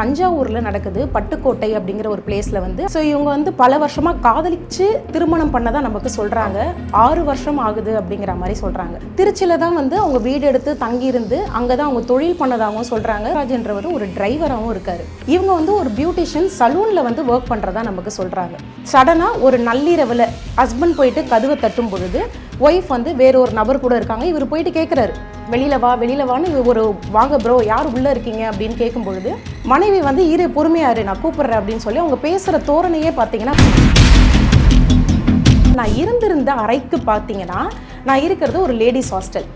தஞ்சாவூர்ல நடக்குது பட்டுக்கோட்டை அப்படிங்கிற ஒரு பிளேஸ்ல வந்து ஸோ இவங்க வந்து பல வருஷமா காதலிச்சு திருமணம் பண்ணதா நமக்கு சொல்றாங்க. 6 வருஷம் ஆகுது அப்படிங்கிற மாதிரி சொல்றாங்க. திருச்சியில தான் வந்து அவங்க வீடு எடுத்து தங்கி இருந்து அங்கதான் அவங்க தொழில் பண்ணதாகவும் சொல்றாங்க. ராஜ்ன்றவர் ஒரு டிரைவராகவும் இருக்காரு. இவங்க வந்து ஒரு பியூட்டிஷியன் சலூன்ல வந்து ஒர்க் பண்றதா நமக்கு சொல்றாங்க. சடனா ஒரு நள்ளிரவுல ஹஸ்பண்ட் போயிட்டு கதவை தட்டும் பொழுது ஒய்ஃப் வந்து வேற ஒரு நபர் கூட இருக்காங்க. இவர் போயிட்டு கேட்குறாரு, வெளியில வான்னு ஒரு வாங்க ப்ரோ யார் உள்ள இருக்கீங்க அப்படின்னு கேட்கும் பொழுது மனைவி வந்து பொறுமையாரு நான் கூப்பிடுறேன் அப்படின்னு சொல்லி அவங்க பேசுற தோரணையே பார்த்தீங்கன்னா, நான் இருந்திருந்த அறைக்கு பார்த்தீங்கன்னா நான் இருக்கிறது ஒரு லேடிஸ் ஹாஸ்டல்.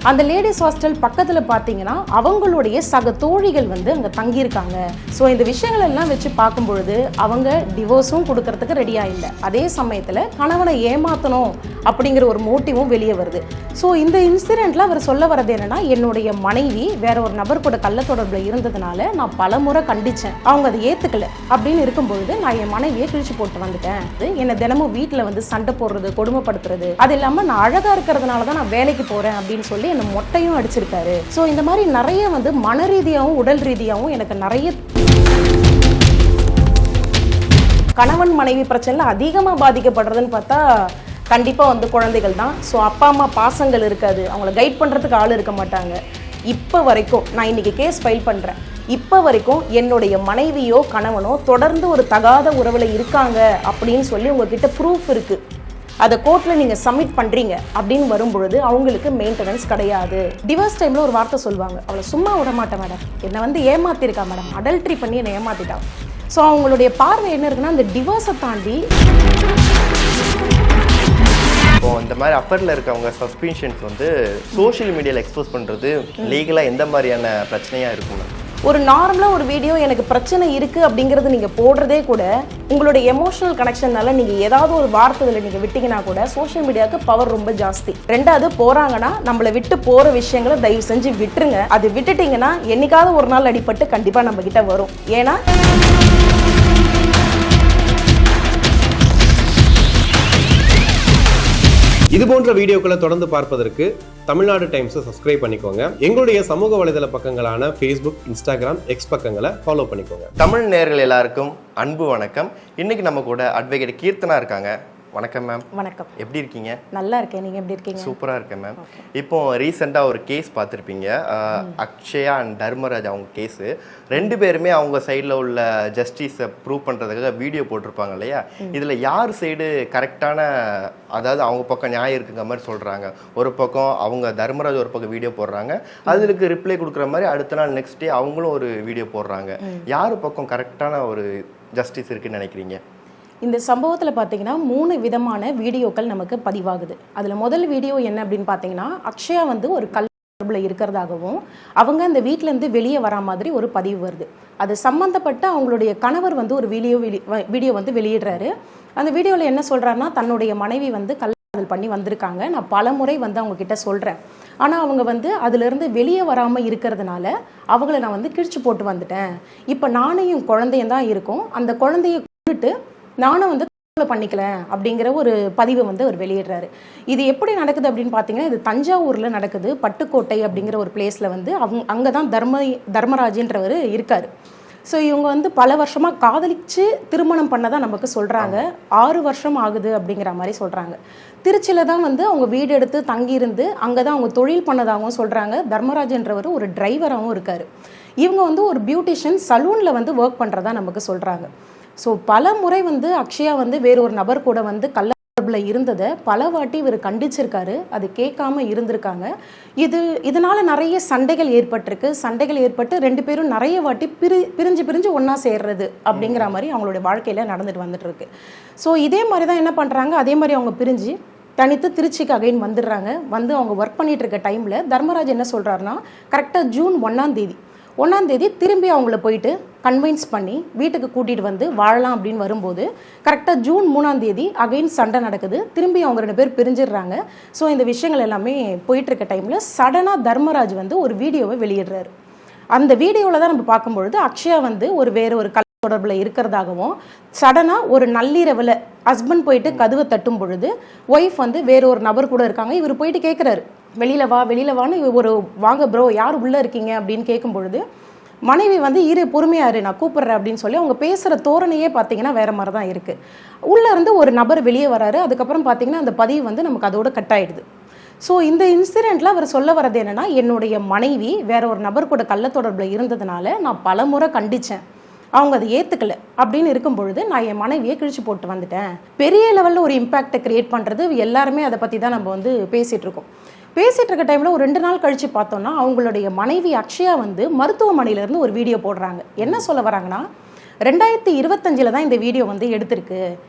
அந்த லேடிஸ் ஹாஸ்டல் பக்கத்தில் பார்த்தீங்கன்னா அவங்களுடைய சக தோழிகள் வந்து அங்கே தங்கியிருக்காங்க. ஸோ இந்த விஷயங்கள் எல்லாம் வச்சு பார்க்கும்பொழுது அவங்க டிவோர்ஸும் கொடுக்கறதுக்கு ரெடியாக இல்லை. அதே சமயத்தில் கணவனை ஏமாற்றணும் அப்படிங்கிற ஒரு மோட்டிவும் வெளியே வருது. ஸோ இந்த இன்சிடெண்ட்டில் அவர் சொல்ல வர்றது என்னென்னா, என்னுடைய மனைவி வேற ஒரு நபர் கூட கள்ள தொடர்பில் இருந்ததுனால நான் பல முறை கண்டித்தேன், அவங்க அதை ஏற்றுக்கல. அப்படின்னு இருக்கும்பொழுது நான் என் மனைவியை கிழிச்சு போட்டு வந்துட்டேன். என்னை தினமும் வீட்டில் வந்து சண்டை போடுறது, கொடுமைப்படுத்துறது, அது இல்லாமல் நான் அழகாக இருக்கிறதுனால தான் நான் வேலைக்கு போகிறேன் அப்படின்னு சொல்லி என்ன மொட்டையும் அடிச்சிருக்காரு. ஸோ இந்த மாதிரி நிறைய வந்து மன ரீதியாகவும் உடல் ரீதியாகவும் எனக்கு நிறைய கணவன் மனைவி பிரச்சனைல அதிகமாக பாதிக்கப்படுறதுன்னு பார்த்தா கண்டிப்பாக வந்து குழந்தைகள் தான். ஸோ அப்பா அம்மா பாசங்கள் இருக்காது, அவங்கள கைட் பண்ணுறதுக்கு ஆள் இருக்க மாட்டாங்க. இப்போ வரைக்கும் நான் இன்னைக்கு கேஸ் ஃபைல் பண்ணுறேன், இப்போ வரைக்கும் என்னுடைய மனைவியோ கணவனோ தொடர்ந்து ஒரு தகாத உறவில் இருக்காங்க அப்படின்னு சொல்லி உங்ககிட்ட ப்ரூஃப் இருக்குது, அதை கோர்ட்டில் நீங்கள் சப்மிட் பண்ணுறீங்க அப்படின்னு வரும்பொழுது அவங்களுக்கு மெயின்டெனன்ஸ் கிடையாது. டிவோர்ஸ் டைமில் ஒரு வார்த்தை சொல்லுவாங்க, அவளை சும்மா விட மாட்டேன் மேடம், என்னை வந்து ஏமாத்திருக்கா மேடம், அடல்ட்ரி பண்ணி என்னை ஏமாத்திட்டா. ஸோ அவங்களுடைய பார்வை என்ன இருக்குன்னா, அந்த டிவோர்ஸை தாண்டி இப்போ இந்த மாதிரி அப்பரில் இருக்கவங்க சஸ்பென்ஷன்ஸ் வந்து சோஷியல் மீடியாவில் எக்ஸ்போஸ் பண்ணுறது லீகலாக எந்த மாதிரியான பிரச்சனையாக இருக்கும்? ஒரு நார்மலாக ஒரு வீடியோ எனக்கு பிரச்சனை இருக்குது அப்படிங்கிறது நீங்கள் போடுறதே கூட உங்களுடைய எமோஷனல் கனெக்ஷனால நீங்கள் ஏதாவது ஒரு வார்த்தையில் நீங்கள் விட்டிங்கன்னா கூட சோஷியல் மீடியாவுக்கு பவர் ரொம்ப ஜாஸ்தி. ரெண்டாவது போகிறாங்கன்னா நம்மளை விட்டு போகிற விஷயங்களை தயவு செஞ்சு விட்டுருங்க. அது விட்டுட்டிங்கன்னா என்னைக்காவது ஒரு நாள் அடிபட்டு கண்டிப்பாக நம்ம கிட்ட வரும். ஏன்னா இது போன்ற வீடியோக்களை தொடர்ந்து பார்ப்பதற்கு தமிழ்நாடு டைம்ஸை சப்ஸ்கிரைப் பண்ணிக்கோங்க. எங்களுடைய சமூக வலைதள பக்கங்களான ஃபேஸ்புக், இன்ஸ்டாகிராம், எக்ஸ் பக்கங்களை ஃபாலோ பண்ணிக்கோங்க. தமிழ் நேயர்கள் எல்லாருக்கும் அன்பு வணக்கம். இன்னைக்கு நம்ம கூட அட்வொகேட் கீர்த்தனா இருக்காங்க. வணக்கம் மேம். வணக்கம். எப்படி இருக்கீங்க? நல்லா இருக்கேன், நீங்கள் எப்படி இருக்கீங்க? சூப்பராக இருக்கேன் மேம். இப்போ ரீசெண்டாக ஒரு கேஸ் பார்த்துருப்பீங்க, அக்ஷயா அண்ட் தர்மராஜ் அவங்க கேஸு. ரெண்டு பேருமே அவங்க சைடில் உள்ள ஜஸ்டிஸை ப்ரூவ் பண்ணுறதுக்காக வீடியோ போட்டிருப்பாங்க இல்லையா? இதில் யார் சைடு கரெக்டான, அதாவது அவங்க பக்கம் நியாயம் இருக்குங்கிற மாதிரி சொல்கிறாங்க. ஒரு பக்கம் அவங்க தர்மராஜ் ஒரு பக்கம் வீடியோ போடுறாங்க, அதுக்கு ரிப்ளை கொடுக்குற மாதிரி அடுத்த நாள் நெக்ஸ்ட் டே அவங்களும் ஒரு வீடியோ போடுறாங்க. யார் பக்கம் கரெக்டான ஒரு ஜஸ்டிஸ் இருக்குன்னு நினைக்கிறீங்க? இந்த சம்பவத்தில் பார்த்தீங்கன்னா 3 விதமான வீடியோக்கள் நமக்கு பதிவாகுது. அதில் முதல் வீடியோ என்ன அப்படின்னு பார்த்தீங்கன்னா, அக்ஷயா வந்து ஒரு கல்ல இருக்கிறதாகவும் அவங்க அந்த வீட்டிலேருந்து வெளியே வரா மாதிரி ஒரு பதிவு வருது. அது சம்மந்தப்பட்ட அவங்களுடைய கணவர் வந்து ஒரு வீடியோ வந்து வெளியிடுறாரு. அந்த வீடியோவில் என்ன சொல்கிறாருன்னா, தன்னுடைய மனைவி வந்து கல்யாணம் பண்ணி வந்திருக்காங்க, நான் பல முறை வந்து அவங்க கிட்ட சொல்கிறேன், ஆனால் அவங்க வந்து அதுலேருந்து வெளியே வராமல் இருக்கிறதுனால அவங்கள நான் வந்து கிழிச்சு போட்டு வந்துட்டேன். இப்போ நானும் குழந்தையும் தான் இருக்கும், அந்த குழந்தைய கொண்டுட்டு நானும் வந்து பண்ணிக்கல அப்படிங்கிற ஒரு பதிவை வந்து அவர் வெளியிடுறாரு. இது எப்படி நடக்குது அப்படின்னு பார்த்தீங்கன்னா, இது தஞ்சாவூரில் நடக்குது. பட்டுக்கோட்டை அப்படிங்கிற ஒரு பிளேஸில் வந்து அங்கே தான் தர்மராஜன்றவர் இருக்கார். ஸோ இவங்க வந்து பல வருஷமாக காதலிச்சு திருமணம் பண்ணதான் நமக்கு சொல்கிறாங்க. 6 வருஷம் ஆகுது அப்படிங்கிற மாதிரி சொல்கிறாங்க. திருச்சியில் தான் வந்து அவங்க வீடு எடுத்து தங்கியிருந்து அங்கே தான் அவங்க தொழில் பண்ணதாகவும் சொல்கிறாங்க. தர்மராஜன்றவர் ஒரு டிரைவராகவும் இருக்கார். இவங்க வந்து ஒரு பியூட்டிஷியன் சலூனில் வந்து ஒர்க் பண்ணுறதா நமக்கு சொல்கிறாங்க. ஸோ பல முறை வந்து அக்ஷயா வந்து வேற ஒரு நபர் கூட வந்து கள்ள தொடர்பில் இருந்ததை பல வாட்டி இவர் கண்டிச்சிருக்காரு, அது கேட்காம இருந்திருக்காங்க. இதனால நிறைய சண்டைகள் ஏற்பட்டு 2 பேரும் நிறைய வாட்டி பிரிஞ்சு ஒன்றா சேர்றது அப்படிங்கிற மாதிரி அவங்களுடைய வாழ்க்கையில் நடந்துட்டு வந்துட்டு இருக்கு. ஸோ இதே மாதிரி தான் என்ன பண்ணுறாங்க, அதே மாதிரி அவங்க பிரிஞ்சு தனித்து திருச்சிக்கு அகைன் வந்துடுறாங்க. வந்து அவங்க ஒர்க் பண்ணிட்டு இருக்க டைமில் தர்மராஜ் என்ன சொல்கிறாருன்னா, கரெக்டாக ஜூன் 1ஆம் தேதி திரும்பி அவங்கள போயிட்டு கன்வின்ஸ் பண்ணி வீட்டுக்கு கூட்டிகிட்டு வந்து வாழலாம் அப்படின்னு வரும்போது கரெக்டாக ஜூன் 3ஆம் தேதி அகைன் சண்டை நடக்குது. திரும்பி அவங்க 2 பேர் பிரிஞ்சிடுறாங்க. ஸோ இந்த விஷயங்கள் எல்லாமே போயிட்டுருக்க டைமில் சடனாக தர்மராஜ் வந்து ஒரு வீடியோவை வெளியிடுறாரு. அந்த வீடியோவில் தான் நம்ம பார்க்கும்பொழுது அக்ஷயா வந்து வேற ஒரு தொடர்பில் இருக்கிறதாகவும் சடனாக ஒரு நள்ளிரவில் ஹஸ்பண்ட் போயிட்டு கதவை தட்டும் பொழுது ஒய்ஃப் வந்து வேற ஒரு நபர் கூட இருக்காங்க. இவர் போயிட்டு கேட்குறாரு, வெளியில வான்னு ஒரு வாங்க ப்ரோ யார் உள்ளே இருக்கீங்க அப்படின்னு கேட்கும் பொழுது மனைவி வந்து இரு பொறுமையா இரு நான் கூப்பிடுறேன் அப்படின்னு சொல்லி அவங்க பேசுகிற தோரணையே பார்த்தீங்கன்னா வேற மாதிரி தான் இருக்குது. உள்ளேருந்து ஒரு நபர் வெளியே வராரு, அதுக்கப்புறம் பார்த்தீங்கன்னா அந்த பதிவு வந்து நமக்கு அதோட கட் ஆயிடுது. ஸோ இந்த இன்சிடெண்ட்டில் அவர் சொல்ல வர்றது என்னென்னா, என்னுடைய மனைவி வேற ஒரு நபர் கூட கள்ள தொடர்பில் இருந்ததுனால நான் பல முறை கண்டித்தேன், அவங்க அதை ஏற்றுக்கல அப்படின்னு இருக்கும் பொழுது நான் என் மனைவியை கிழிச்சு போட்டு வந்துட்டேன். பெரிய லெவலில் ஒரு இம்பேக்டை கிரியேட் பண்ணுறது எல்லாருமே அதை பற்றி தான் நம்ம வந்து பேசிகிட்டு இருக்கோம். பேசிகிட்டு இருக்க டைமில் ஒரு 2 நாள் கழித்து பார்த்தோன்னா அவங்களுடைய மனைவி அக்ஷயா வந்து மருத்துவமனையிலேருந்து ஒரு வீடியோ போடுறாங்க. என்ன சொல்ல வராங்கன்னா, 2025 தான் இந்த வீடியோ வந்து எடுத்திருக்கு,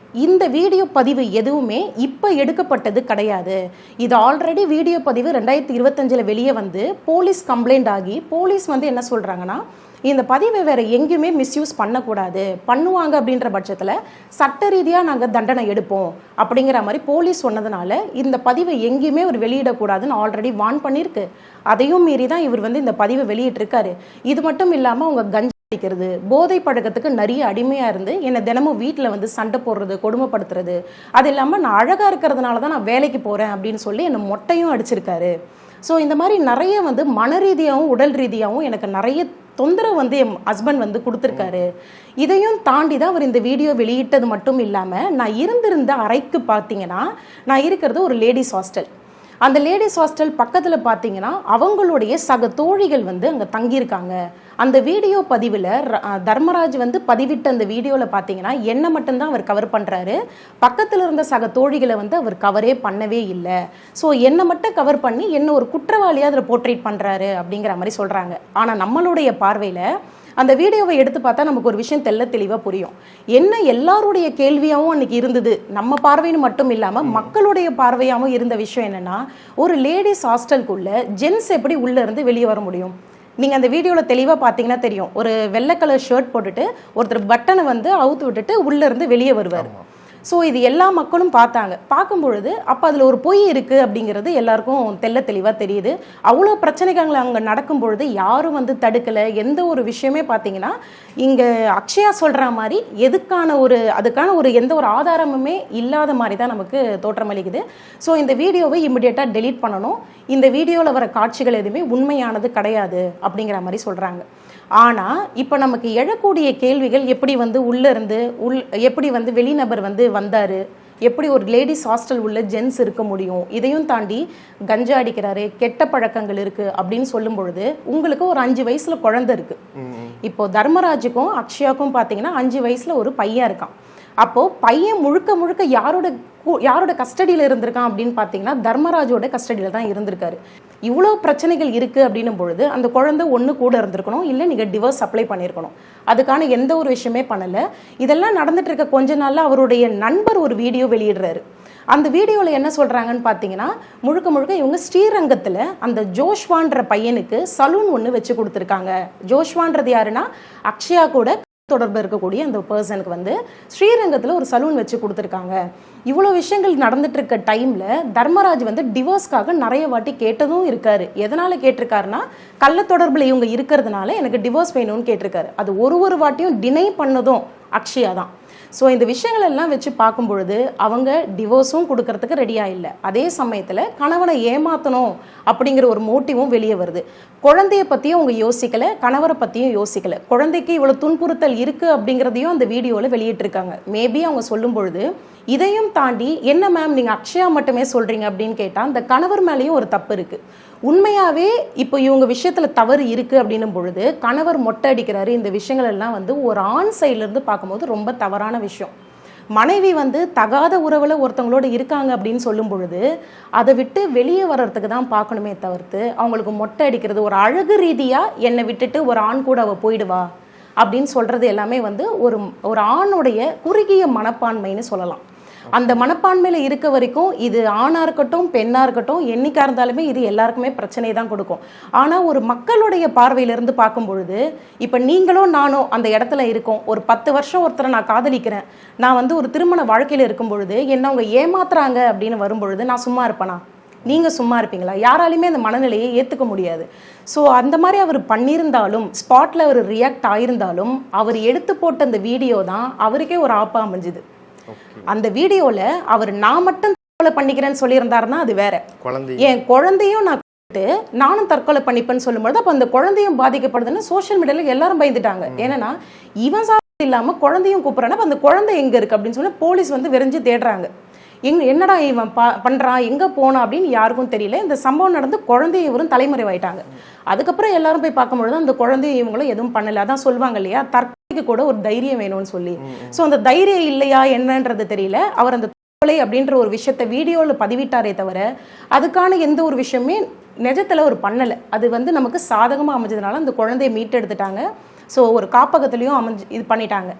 இந்த வீடியோ பதிவு எதுவுமே இப்போ எடுக்கப்பட்டது கிடையாது, இது ஆல்ரெடி வீடியோ பதிவு 2025 வெளியே வந்து போலீஸ் கம்ப்ளைண்ட் ஆகி போலீஸ் வந்து என்ன சொல்கிறாங்கன்னா, இந்த பதிவை வேறு எங்கேயுமே மிஸ்யூஸ் பண்ணக்கூடாது, பண்ணுவாங்க அப்படின்ற பட்சத்தில் சட்ட ரீதியாக நாங்கள் தண்டனை எடுப்போம் அப்படிங்கிற மாதிரி போலீஸ் சொன்னதுனால இந்த பதிவை எங்கேயுமே ஒரு வெளியிடக்கூடாதுன்னு ஆல்ரெடி வார்ன் பண்ணியிருக்கு. அதையும் மீறி தான் இவர் வந்து இந்த பதிவை வெளியிட்டிருக்காரு. இது மட்டும் இல்லாமல் அவங்க கஞ்சா அடிக்கிறது, போதை பழக்கத்துக்கு நிறைய அடிமையாக இருந்து என்னை தினமும் வீட்டில் வந்து சண்டை போடுறது, கொடுமைப்படுத்துறது, அது இல்லாமல் நான் அழகாக இருக்கிறதுனால தான் நான் வேலைக்கு போகிறேன் அப்படின்னு சொல்லி என்னை மொட்டையும் அடிச்சிருக்காரு. ஸோ இந்த மாதிரி நிறைய வந்து மன ரீதியாகவும் உடல் ரீதியாகவும் எனக்கு நிறைய தொந்தரவு வந்து என் ஹஸ்பண்ட் வந்து கொடுத்துருக்காரு. இதையும் தாண்டி தான் அவர் இந்த வீடியோ வெளியிட்டது மட்டும் இல்லாமல், நான் இருந்திருந்த அறைக்கு பார்த்தீங்கன்னா நான் இருக்கிறது ஒரு லேடிஸ் ஹாஸ்டல். அந்த லேடிஸ் ஹாஸ்டல் பக்கத்தில் பார்த்தீங்கன்னா அவங்களுடைய சக தோழிகள் வந்து அங்கே தங்கியிருக்காங்க. அந்த வீடியோ பதிவில் தர்மராஜ் வந்து பதிவிட்ட அந்த வீடியோவில் பார்த்தீங்கன்னா என்னை மட்டும்தான் அவர் கவர் பண்ணுறாரு, பக்கத்தில் இருந்த சக தோழிகளை வந்து அவர் கவரே பண்ணவே இல்லை. ஸோ என்னை மட்டும் கவர் பண்ணி என்ன ஒரு குற்றவாளியாக அதில் போர்ட்ரேட் பண்ணுறாரு அப்படிங்கிற மாதிரி சொல்கிறாங்க. ஆனால் நம்மளுடைய பார்வையில் அந்த வீடியோவை எடுத்து பார்த்தா நமக்கு ஒரு விஷயம் தெளிவாக புரியும். என்ன எல்லாருடைய கேள்வியாகவும் அன்றைக்கி இருந்தது, நம்ம பார்வைன்னு மட்டும் இல்லாமல் மக்களுடைய பார்வையாகவும் இருந்த விஷயம் என்னென்னா, ஒரு லேடிஸ் ஹாஸ்டலுக்குள்ளே ஜென்ஸ் எப்படி உள்ளே இருந்து வெளியே வர முடியும்? நீங்கள் அந்த வீடியோவில் தெளிவாக பார்த்தீங்கன்னா தெரியும், ஒரு வெள்ளை கலர் ஷர்ட் போட்டுட்டு ஒருத்தர் பட்டனை வந்து அவுத்து விட்டுட்டு உள்ளேருந்து வெளியே வருவார். ஸோ இது எல்லா மக்களும் பார்த்தாங்க. பார்க்கும் பொழுது அப்போ அதில் ஒரு பொய் இருக்குது அப்படிங்கிறது எல்லாருக்கும் தெளிவாக தெரியுது. அவ்வளோ பிரச்சனைகள் அங்கே நடக்கும் பொழுது யாரும் வந்து தடுக்கலை. எந்த ஒரு விஷயமே பார்த்தீங்கன்னா இங்கே அக்ஷயா சொல்கிற மாதிரி அதுக்கான ஒரு எந்த ஒரு ஆதாரமுமே இல்லாத மாதிரி தான் நமக்கு தோற்றமளிக்குது. ஸோ இந்த வீடியோவை இமிடியேட்டாக டெலீட் பண்ணணும், இந்த வீடியோவில் வர காட்சிகள் எதுவுமே உண்மையானது கிடையாது அப்படிங்கிற மாதிரி சொல்கிறாங்க. ஆனால் இப்போ நமக்கு எழக்கூடிய கேள்விகள், எப்படி வந்து உள்ளேருந்து எப்படி வந்து வெளிநபர் வந்து வந்தார், எப்படி ஒரு லேடிஸ் ஹாஸ்டல் உள்ள ஜென்ஸ் இருக்க முடியும், இதையும் தாண்டி கஞ்சா அடிக்கிறாரு, கெட்ட பழக்கங்கள் இருக்குது அப்படின்னு சொல்லும் பொழுது உங்களுக்கு ஒரு 5 வயசில் குழந்தை இருக்குது. இப்போ தர்மராஜுக்கும் அக்ஷயாவுக்கும் பார்த்தீங்கன்னா 5 வயசில் ஒரு பையன் இருக்கான். அப்போது பையன் முழுக்க யாரோட கஸ்டடியில் இருந்திருக்கான் அப்படின்னு பார்த்தீங்கன்னா தர்மராஜோட கஸ்டடியில் தான் இருந்திருக்காரு. இவ்வளோ பிரச்சனைகள் இருக்குது அப்படின்னும் பொழுது அந்த குழந்தை ஒன்று கூட இருந்திருக்கணும், இல்லை நீங்கள் டிவோர்ஸ் அப்ளை பண்ணியிருக்கணும். அதுக்கான எந்த ஒரு விஷயமே பண்ணலை. இதெல்லாம் நடந்துட்டு இருக்க கொஞ்ச நாளில் அவருடைய நண்பர் ஒரு வீடியோ வெளியிடுறாரு. அந்த வீடியோவில் என்ன சொல்கிறாங்கன்னு பார்த்தீங்கன்னா, முழுக்க இவங்க ஸ்ரீரங்கத்தில் அந்த ஜோஷ்வான்ற பையனுக்கு சலூன் ஒன்று வச்சு கொடுத்துருக்காங்க. ஜோஷ்வான்றது யாருன்னா அக்ஷயா கூட தொடர்பு இருக்கக்கூடிய அந்த பர்சனுக்கு வந்து ஸ்ரீரங்கத்தில் ஒரு சலூன் வச்சு கொடுத்துருக்காங்க. இவ்வளோ விஷயங்கள் நடந்துட்டு இருக்க டைமில் தர்மராஜ் வந்து டிவோர்ஸ்க்காக நிறைய வாட்டி கேட்டதும் இருக்காரு. எதனால் கேட்டிருக்காருன்னா, கள்ள தொடர்பில் இவங்க இருக்கிறதுனால எனக்கு டிவோர்ஸ் வேணும்னு கேட்டிருக்காரு. அது ஒரு வாட்டியும் டினை பண்ணதும் அக்ஷயா தான். ஸோ இந்த விஷயங்கள் எல்லாம் வச்சு பார்க்கும் பொழுது அவங்க டிவோர்ஸும் கொடுக்கறதுக்கு ரெடியாக இல்லை. அதே சமயத்தில் கணவனை ஏமாற்றணும் அப்படிங்கிற ஒரு மோட்டிவும் வெளியே வருது. குழந்தைய பற்றியும் அவங்க யோசிக்கலை, கணவரை பற்றியும் யோசிக்கலை. குழந்தைக்கு இவ்வளோ துன்புறுத்தல் இருக்குது அப்படிங்கிறதையும் அந்த வீடியோவில் வெளியிட்டிருக்காங்க. மேபி அவங்க சொல்லும் பொழுது இதையும் தாண்டி என்ன மேம் நீங்கள் அக்ஷயா மட்டுமே சொல்கிறீங்க அப்படின்னு கேட்டால் அந்த கணவர் மேலேயும் ஒரு தப்பு இருக்குது. உண்மையாகவே இப்போ இவங்க விஷயத்தில் தவறு இருக்குது அப்படின்னும் பொழுது கணவர் மொட்டை அடிக்கிறாரு, இந்த விஷயங்கள் எல்லாம் வந்து ஒரு ஆண் சைட்லேருந்து பார்க்கும்போது ரொம்ப தவறான விஷயம். மனைவி வந்து தகாத உறவில் ஒருத்தவங்களோட இருக்காங்க அப்படின்னு சொல்லும் பொழுது அதை விட்டு வெளியே வர்றதுக்கு தான் பார்க்கணுமே தவிர்த்து அவங்களுக்கு மொட்டை அடிக்கிறது ஒரு அழகு ரீதியாக என்னை விட்டுட்டு ஒரு ஆண் கூட அவள் போயிடுவா அப்படின்னு சொல்கிறது எல்லாமே வந்து ஒரு ஆணுடைய குறுகிய மனப்பான்மைன்னு சொல்லலாம். அந்த மனப்பான்மையில் இருக்க வரைக்கும் இது ஆணாக இருக்கட்டும் பெண்ணாக இருக்கட்டும் என்னைக்காக இருந்தாலுமே இது எல்லாருக்குமே பிரச்சனையை தான் கொடுக்கும். ஆனால் ஒரு மக்களுடைய பார்வையிலிருந்து பார்க்கும் பொழுது இப்போ நீங்களும் நானும் அந்த இடத்துல இருக்கோம். ஒரு 10 வருஷம் ஒருத்தரை நான் காதலிக்கிறேன், நான் வந்து ஒரு திருமண வாழ்க்கையில் இருக்கும் பொழுது என்ன அவங்க ஏமாத்துறாங்க அப்படின்னு வரும்பொழுது நான் சும்மா இருப்பேனா? நீங்கள் சும்மா இருப்பீங்களா? யாராலையுமே அந்த மனநிலையை ஏற்றுக்க முடியாது. ஸோ அந்த மாதிரி அவர் பண்ணியிருந்தாலும் ஸ்பாட்டில் அவர் ரியாக்ட் ஆகியிருந்தாலும் அவர் எடுத்து போட்ட அந்த வீடியோ தான் அவருக்கே ஒரு ஆப்பாக அமைஞ்சுது. அந்த வீடியோவில் அவர் நான் மட்டும் பண்ணிக்கிறேன்னு சொல்லியிருந்தாருன்னா அது வேற. என் குழந்தையும் நான் நானும் தற்கொலை பண்ணிப்பேன்னு சொல்லும்போது அப்போ அந்த குழந்தையும் பாதிக்கப்படுதுன்னு சோஷியல் மீடியாவில் எல்லாரும் பயந்துட்டாங்க. ஏன்னா இவன் சாப்பிட்டு இல்லாமல் குழந்தையும் கூப்பிட்றான், அப்போ அந்த குழந்தை எங்கே இருக்குது அப்படின்னு சொல்லி போலீஸ் வந்து விரைஞ்சு தேடுறாங்க. என்னடா இவன் பண்ணுறான், எங்கே போனான் அப்படின்னு யாருக்கும் தெரியல. இந்த சம்பவம் நடந்து குழந்தையும் இவரும் தலைமறைவாயிட்டாங்க. அதுக்கப்புறம் எல்லாரும் போய் பார்க்கும்பொழுது அந்த குழந்தையும் இவங்களும் எதுவும் பண்ணலை. அதான் சொல்லுவாங்க இல்லையா, தற்கொலைக்கு கூட ஒரு தைரியம் வேணும்னு சொல்லி. ஸோ அந்த தைரியம் இல்லையா என்னன்றது தெரியல. அவர் அந்த தற்கொலை அப்படின்ற ஒரு விஷயத்தை வீடியோவில் பதிவிட்டாரே தவிர அதுக்கான எந்த ஒரு விஷயமே நிஜத்தில் ஒரு பண்ணலை. அது வந்து நமக்கு சாதகமாக அமைஞ்சதுனால அந்த குழந்தையை மீட்டெடுத்துட்டாங்க. ஸோ ஒரு காப்பகத்துலேயும் இது பண்ணிட்டாங்க,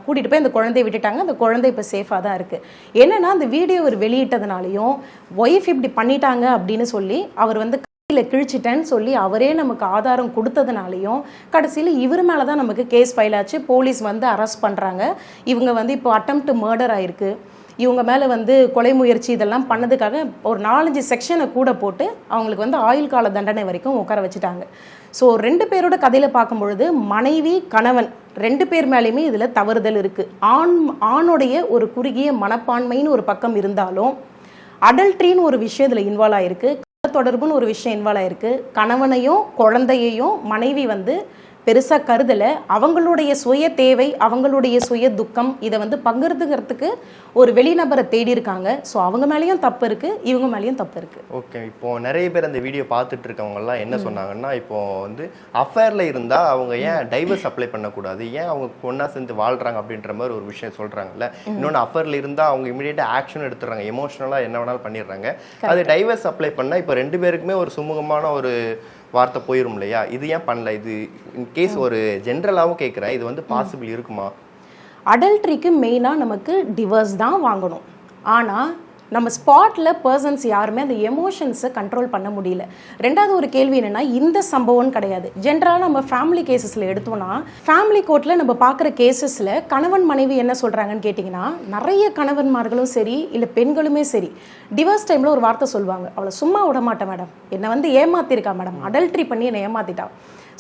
கூட்டிகிட்டு போய் அந்த குழந்தையை விட்டுட்டாங்க. அந்த குழந்தை இப்போ சேஃபாக தான் இருக்குது. என்னென்னா அந்த வீடியோ ஒரு வெளியிட்டதுனாலையும் ஒய்ஃப் இப்படி பண்ணிட்டாங்க அப்படின்னு சொல்லி அவர் வந்து கையில் கிழிச்சிட்டேன்னு சொல்லி அவரே நமக்கு ஆதாரம் கொடுத்ததுனாலையும் கடைசியில் இவர் மேலே தான் நமக்கு கேஸ் ஃபைல் ஆச்சு. போலீஸ் வந்து அரெஸ்ட் பண்ணுறாங்க. இவங்க வந்து இப்போ அட்டெம்ப்ட் மர்டர் ஆயிருக்கு. இவங்க மேலே வந்து கொலை முயற்சி இதெல்லாம் பண்ணதுக்காக ஒரு 4-5 செக்ஷனை கூட போட்டு அவங்களுக்கு வந்து ஆயுள் கால தண்டனை வரைக்கும் உட்கார வச்சுட்டாங்க. ஸோ 2 பேரோட கதையில் பார்க்கும்பொழுது மனைவி கணவன் 2 பேர் மேலேயுமே இதில் தவறுதல் இருக்குது. ஆணுடைய ஒரு குறுகிய மனப்பான்மைன்னு ஒரு பக்கம் இருந்தாலும் அடல்ட்ரின்னு ஒரு விஷயம் இதில் இன்வால்வ் ஆகிருக்கு, தொடர்புன்னு ஒரு விஷயம் இன்வால்வ் ஆகிருக்கு. கணவனையும் குழந்தையையும் மனைவி வந்து பெருசாக கருதலை. அவங்களுடைய சுய தேவை, அவங்களுடைய சுய துக்கம் இதை வந்து பகிர்ந்துக்கிறதுக்கு ஒரு வெளிநபரை தேடி இருக்காங்க. ஸோ அவங்க மேலேயும் தப்பு இருக்குது, இவங்க மேலேயும் தப்பு இருக்குது. ஓகே, இப்போ நிறைய பேர் அந்த வீடியோ பார்த்துட்டு இருக்கவங்கலாம் என்ன சொன்னாங்கன்னா, இப்போ வந்து அஃபேரில் இருந்தால் அவங்க ஏன் டைவர்ஸ் அப்ளை பண்ணக்கூடாது, ஏன் அவங்க ஒன்றா சேர்ந்து வாழ்கிறாங்க அப்படின்ற மாதிரி ஒரு விஷயம் சொல்கிறாங்கல்ல. இன்னொன்று அஃபேரில் இருந்தால் அவங்க இமீடியட்டாக ஆக்ஷன் எடுத்துடுறாங்க, எமோஷனலாக என்ன வேணாலும் பண்ணிடுறாங்க. அது டைவர்ஸ் அப்ளை பண்ணால் இப்போ 2 பேருக்குமே ஒரு சுமூகமான ஒரு வார்த்தை போயிடும் இல்லையா, இது ஏன் பண்ணல? இது இன்கேஸ் ஒரு ஜென்ரலாகவும் கேட்குறேன், இது வந்து பாசிபிள் இருக்குமா? அடல்ட்ரிக்கு மெயினாக நமக்கு டிவோர்ஸ் தான் வாங்கணும். ஆனால் நம்ம ஸ்பாட்டில் பர்சன்ஸ் யாருமே அந்த எமோஷன்ஸை கண்ட்ரோல் பண்ண முடியல. 2வது ஒரு கேள்வி என்னென்னா, இந்த சம்பவம் கிடையாது, ஜென்ரலாக நம்ம ஃபேமிலி கேசஸில் எடுத்தோன்னா ஃபேமிலி கோர்ட்டில் நம்ம பார்க்குற கேசஸில் கணவன் மனைவி என்ன சொல்கிறாங்கன்னு கேட்டிங்கன்னா, நிறைய கணவன்மார்களும் சரி இல்லை பெண்களுமே சரி டிவோர்ஸ் டைமில் ஒரு வார்த்தை சொல்லுவாங்க, அவளை சும்மா விட மாட்டேன் மேடம், என்னை வந்து ஏமாத்திருக்கா மேடம், அடல்ட்ரி பண்ணி என்னை ஏமாத்திட்டா.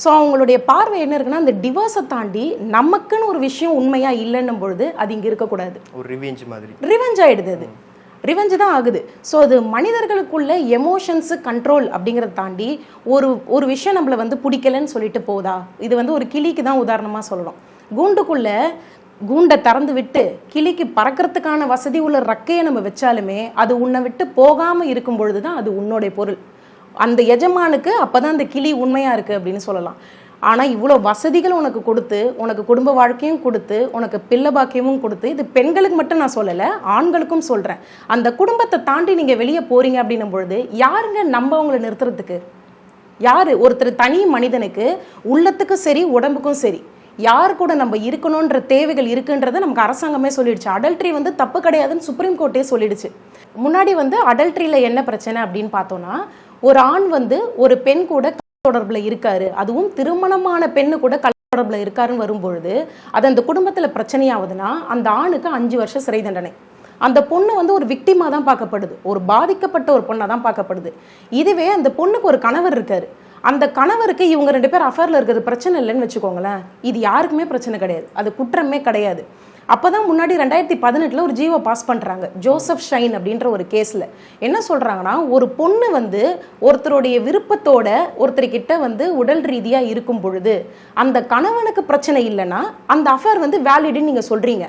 ஸோ அவங்களுடைய பார்வை என்ன இருக்குன்னா, அந்த டிவோர்ஸை தாண்டி நமக்குன்னு ஒரு விஷயம் உண்மையாக இல்லைன்னும் பொழுது அது இங்கே இருக்கக்கூடாது, ஒரு ரிவெஞ்ச் மாதிரி ரிவெஞ்ச் ஆகிடுது. அது ரிவெஞ்சு தான் ஆகுது. ஸோ அது மனிதர்களுக்குள்ள எமோஷன்ஸு கண்ட்ரோல் அப்படிங்கிறத தாண்டி ஒரு விஷயம் நம்மளை வந்து பிடிக்கலன்னு சொல்லிட்டு போதா. இது வந்து ஒரு கிளிக்கு தான் உதாரணமாக சொல்லணும். கூண்டை திறந்து விட்டு கிளிக்கு பறக்கிறதுக்கான வசதி உள்ள ரக்கையை நம்ம வச்சாலுமே அது உன்னை விட்டு போகாமல் இருக்கும் பொழுது தான் அது உன்னோடைய பொருள். அந்த எஜமானுக்கு அப்போ தான் அந்த கிளி உண்மையாக இருக்குது அப்படின்னு சொல்லலாம். ஆனால் இவ்வளோ வசதிகள் உனக்கு கொடுத்து, உனக்கு குடும்ப வாழ்க்கையும் கொடுத்து, உனக்கு பிள்ளை பாக்கியமும் கொடுத்து, இது பெண்களுக்கு மட்டும் நான் சொல்லலை, ஆண்களுக்கும் சொல்கிறேன். அந்த குடும்பத்தை தாண்டி நீங்கள் வெளியே போகிறீங்க அப்படின்னும் பொழுது யாருங்க நம்ம அவங்களை நிறுத்துறதுக்கு? யார்? ஒருத்தர் தனி மனிதனுக்கு உள்ளத்துக்கும் சரி உடம்புக்கும் சரி யார் கூட நம்ம இருக்கணுன்ற தேவைகள் இருக்குன்றதை நமக்கு அரசாங்கமே சொல்லிடுச்சு. அடல்ட்ரி வந்து தப்பு கிடையாதுன்னு சுப்ரீம் கோர்ட்டே சொல்லிடுச்சு. முன்னாடி வந்து அடல்ட்ரியில் என்ன பிரச்சனை அப்படின்னு பார்த்தோன்னா, ஒரு ஆண் வந்து ஒரு பெண் கூட தொடர்பில் இருக்காரு, அதுவும் திருமணமான பெண்ணு கூட தொடர்பில் இருக்காருன்னு வரும்பொழுது அது அந்த குடும்பத்தில் பிரச்சனையாகுதுன்னா அந்த ஆணுக்கு 5 வருஷம் சிறை தண்டனை. அந்த பொண்ணு வந்து ஒரு விக்டிமாக தான் பார்க்கப்படுது, ஒரு பாதிக்கப்பட்ட ஒரு பொண்ணாக தான் பார்க்கப்படுது. இதுவே அந்த பொண்ணுக்கு ஒரு கணவர் இருக்காரு, அந்த கணவருக்கு இவங்க 2 பேர் அஃபேரில் இருக்கிறது பிரச்சனை இல்லைன்னு வச்சுக்கோங்களேன், இது யாருக்குமே பிரச்சனை கிடையாது, அது குற்றமே கிடையாது. அப்போ தான் முன்னாடி 2018 ஒரு ஜீவோ பாஸ் பண்ணுறாங்க, ஜோசப் ஷைன் அப்படின்ற ஒரு கேஸில். என்ன சொல்கிறாங்கன்னா, ஒரு பொண்ணு வந்து ஒருத்தருடைய விருப்பத்தோட ஒருத்தர்கிட்ட வந்து உடல் ரீதியாக இருக்கும் பொழுது அந்த கணவனுக்கு பிரச்சனை இல்லைன்னா அந்த அஃபேர் வந்து வேலிடுன்னு நீங்கள் சொல்கிறீங்க.